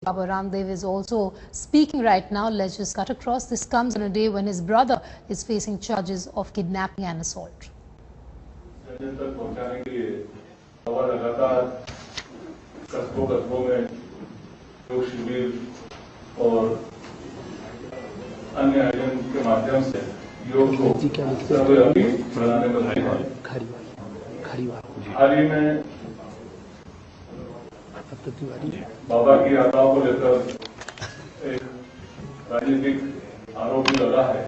Baba Ramdev is also speaking right now. Let's just cut across. This comes on a day when his brother is facing charges of kidnapping and assault. कस्बों में योग शिविर और अन्य आयोजन के माध्यम से योग को सर्वव्यापी बनाने में लगे हैं। हाल ही में बाबा की यात्राओं को लेकर एक राजनीतिक आरोप भी लगा है।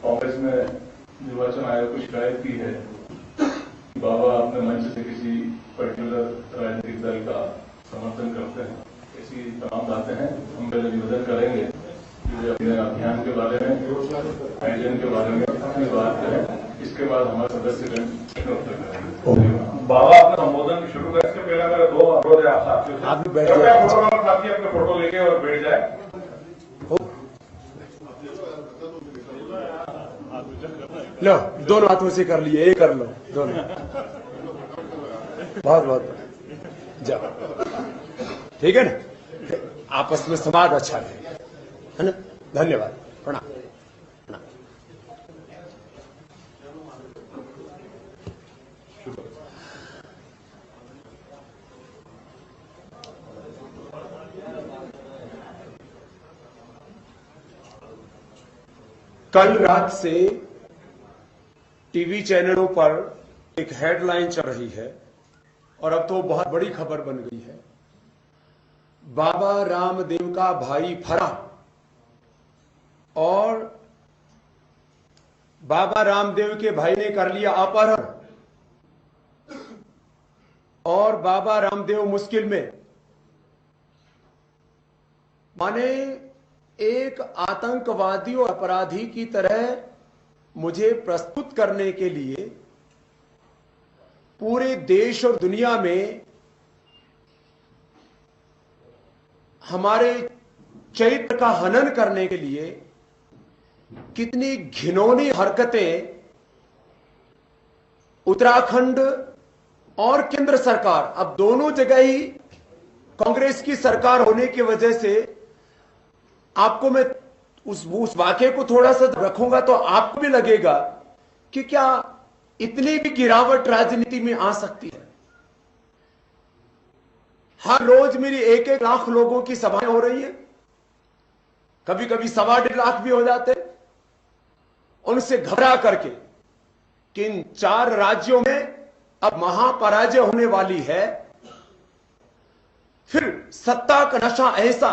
कांग्रेस ने निर्वाचन आयोग को शिकायत की है कि बाबा अपने मंच से किसी पर्टिकुलर राजनीतिक दल का समर्थन करते हैं। ऐसी तमाम बातें हैं। हम पहले निवेदन करेंगे कि वे अपने अभियान के बारे में, आयोजन के बारे में अपनी बात करें। इसके बाद हमारे सदस्यगण उत्तर करेंगे। बाबा अपना संबोधन शुरू करें। इसके पहले मेरे दो अनुरोध है आप साथियों से। फोटोग्राफर साथी अपने फोटो लेके और बैठ जाए। लो, दोनों हाथों से कर लिए, एक कर लो दोनों। बहुत बहुत जाओ, ठीक है ना। आपस में संवाद अच्छा है ना। धन्यवाद, प्रणाम। कल रात से टीवी चैनलों पर एक हेडलाइन चल रही है और अब तो बहुत बड़ी खबर बन गई है। बाबा रामदेव का भाई फरार और बाबा रामदेव के भाई ने कर लिया अपहरण और बाबा रामदेव मुश्किल में। माने एक आतंकवादी और अपराधी की तरह मुझे प्रस्तुत करने के लिए पूरे देश और दुनिया में हमारे चरित्र का हनन करने के लिए कितनी घिनौनी हरकतें उत्तराखंड और केंद्र सरकार, अब दोनों जगह ही कांग्रेस की सरकार होने की वजह से आपको मैं उस वाक्य को थोड़ा सा रखूंगा तो आपको भी लगेगा कि क्या इतनी भी गिरावट राजनीति में आ सकती है। हर रोज मेरी 1-1 लाख लोगों की सभाएं हो रही है, कभी कभी 1.25 लाख भी हो जाते। उनसे घबरा करके कि इन 4 राज्यों में अब महापराजय होने वाली है। फिर सत्ता का नशा ऐसा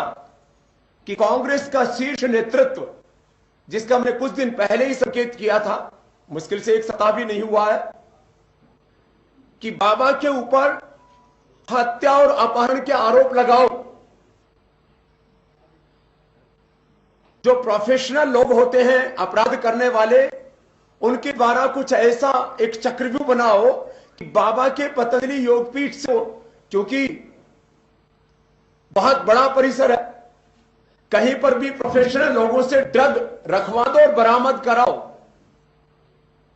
कि कांग्रेस का शीर्ष नेतृत्व, जिसका हमने कुछ दिन पहले ही संकेत किया था, मुश्किल से 1 सप्ताह भी नहीं हुआ है, कि बाबा के ऊपर हत्या और अपहरण के आरोप लगाओ। जो प्रोफेशनल लोग होते हैं अपराध करने वाले, उनके द्वारा कुछ ऐसा एक चक्रव्यूह बनाओ कि बाबा के पतंजलि योगपीठ से, क्योंकि बहुत बड़ा परिसर है, कहीं पर भी प्रोफेशनल लोगों से ड्रग रखवा दो और बरामद कराओ।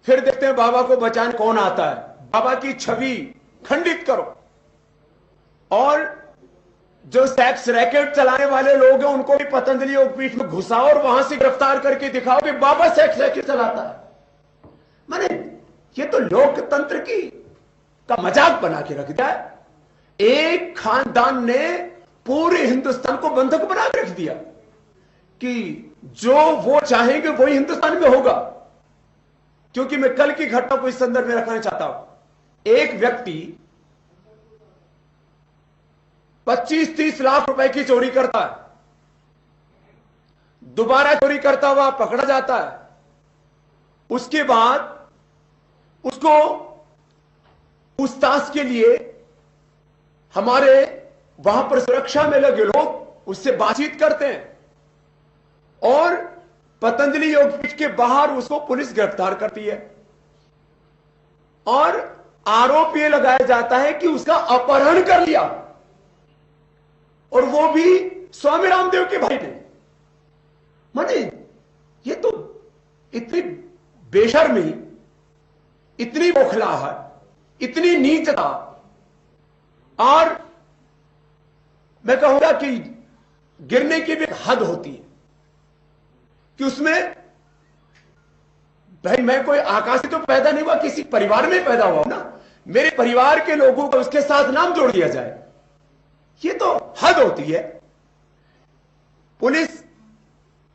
फिर देखते हैं बाबा को बचाने कौन आता है। बाबा की छवि खंडित करो और जो सेक्स रैकेट चलाने वाले लोग हैं उनको भी पतंजलि योगपीठ में घुसाओ और वहां से गिरफ्तार करके दिखाओ कि बाबा सेक्स रैकेट चलाता है। माने ये तो लोकतंत्र की का मजाक बना के रख दिया है। एक खानदान ने पूरे हिंदुस्तान को बंधक बना के रख दिया कि जो वो चाहेंगे वही हिंदुस्तान में होगा। क्योंकि मैं कल की घटना को इस संदर्भ में रखना चाहता हूं। एक व्यक्ति 25-30 लाख रुपए की चोरी करता है, दोबारा चोरी करता हुआ पकड़ा जाता है। उसके बाद उसको पूछताछ के लिए हमारे वहां पर सुरक्षा में लगे लोग उससे बातचीत करते हैं और पतंजलि योगपीठ के बाहर उसको पुलिस गिरफ्तार करती है और आरोप यह लगाया जाता है कि उसका अपहरण कर लिया, और वो भी स्वामी रामदेव के भाई ने। माने ये तो इतनी बेशर्मी, इतनी बौखलाहट, इतनी नीचता। और मैं कहूंगा कि गिरने की भी एक हद होती है कि उसमें, भाई मैं कोई आकाश से तो पैदा नहीं हुआ, किसी परिवार में पैदा हुआ ना, मेरे परिवार के लोगों को उसके साथ नाम जोड़ दिया जाए, ये तो हद होती है। पुलिस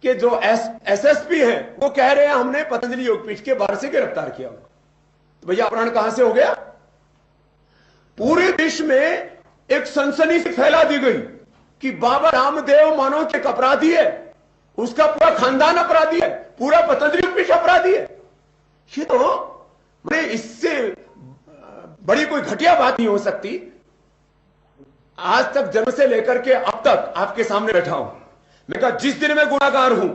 के जो एसएसपी हैं वो कह रहे हैं हमने पतंजलि योगपीठ के बाहर से गिरफ्तार किया। तो भैया अपहरण कहां से हो गया? पूरे देश में एक सनसनी से फैला दी गई कि बाबा रामदेव मानो के एक अपराधी है, उसका पूरा खानदान अपराधी है, पूरा पतंजलि योगपीठ अपराधी है। ये तो मैंने इससे बड़ी कोई घटिया बात नहीं हो सकती। आज तक जन्म से लेकर के अब तक आपके सामने बैठा हूं, मैं कहा जिस दिन मैं गुनाहगार हूं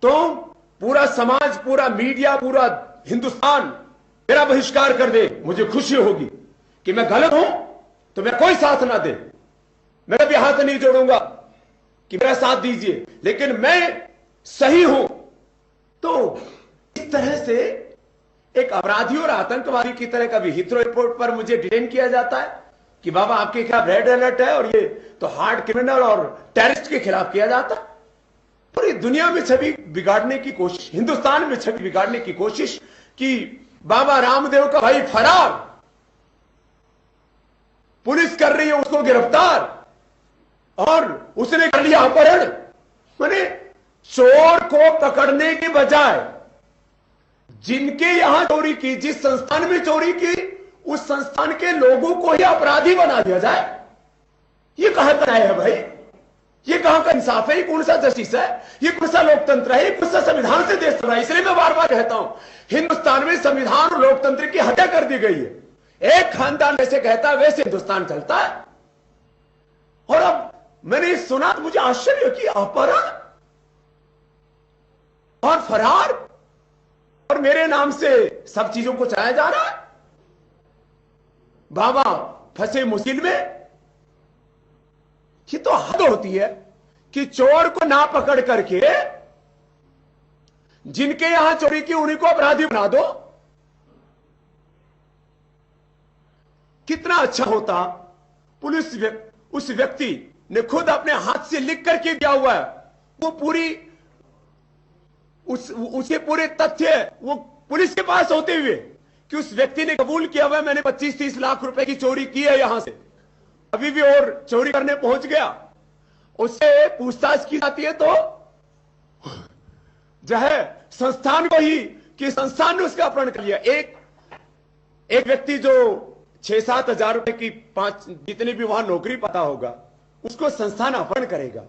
तो पूरा समाज, पूरा मीडिया, पूरा हिंदुस्तान मेरा बहिष्कार कर दे, मुझे खुशी होगी। कि मैं गलत हूं तो मैं कोई साथ ना दे, मैं कभी हाथ नहीं जोड़ूंगा कि मेरा साथ दीजिए, लेकिन मैं सही हूं तो इस तरह से एक अपराधी और आतंकवादी की तरह कभी हिथ्रो एयरपोर्ट पर मुझे डिटेन किया जाता है कि बाबा आपके खिलाफ रेड अलर्ट है, और ये तो हार्ड क्रिमिनल और टेररिस्ट के खिलाफ किया जाता है। पूरी दुनिया में छवि बिगाड़ने की कोशिश, हिंदुस्तान में छवि बिगाड़ने की कोशिश कि बाबा रामदेव का भाई फरार, पुलिस कर रही है उसको गिरफ्तार, और उसने कर लिया अपहरण। माने चोर को पकड़ने के बजाय जिनके यहां चोरी की, जिस संस्थान में चोरी की, उस संस्थान के लोगों को ही अपराधी बना दिया जाए, ये कहां का न्याय है भाई? ये कहां का इंसाफ है? ये कौन सा जस्टिस है? ये कौन सा लोकतंत्र है? ये कौन सा संविधान से देश चल रहा है? इसलिए मैं बार बार कहता हूं हिंदुस्तान में संविधान और लोकतंत्र की हत्या कर दी गई है। एक खानदान जैसे कहता है वैसे हिंदुस्तान चलता है। और अब मैंने सुना तो मुझे आश्चर्य कि अपहरण और फरार और मेरे नाम से सब चीजों को चलाया जा रहा है। बाबा फंसे मुश्किल में, ये तो हद होती है कि चोर को ना पकड़ करके जिनके यहां चोरी की उन्हीं को अपराधी बना दो। कितना अच्छा होता पुलिस उस व्यक्ति ने खुद अपने हाथ से लिख करके दिया हुआ है, वो पूरी उसे पूरे तथ्य वो पुलिस के पास होते हुए कि उस व्यक्ति ने कबूल किया हुआ मैंने 25-30 लाख रुपए की चोरी की है यहां से, अभी भी और चोरी करने पहुंच गया, उससे पूछताछ की जाती है तो जो है संस्थान को ही कि संस्थान ने उसका अपहरण कर लिया। एक व्यक्ति जो 6-7 हजार रुपए की 5 जितनी भी वहां नौकरी पता होगा उसको संस्थान अपहरण करेगा।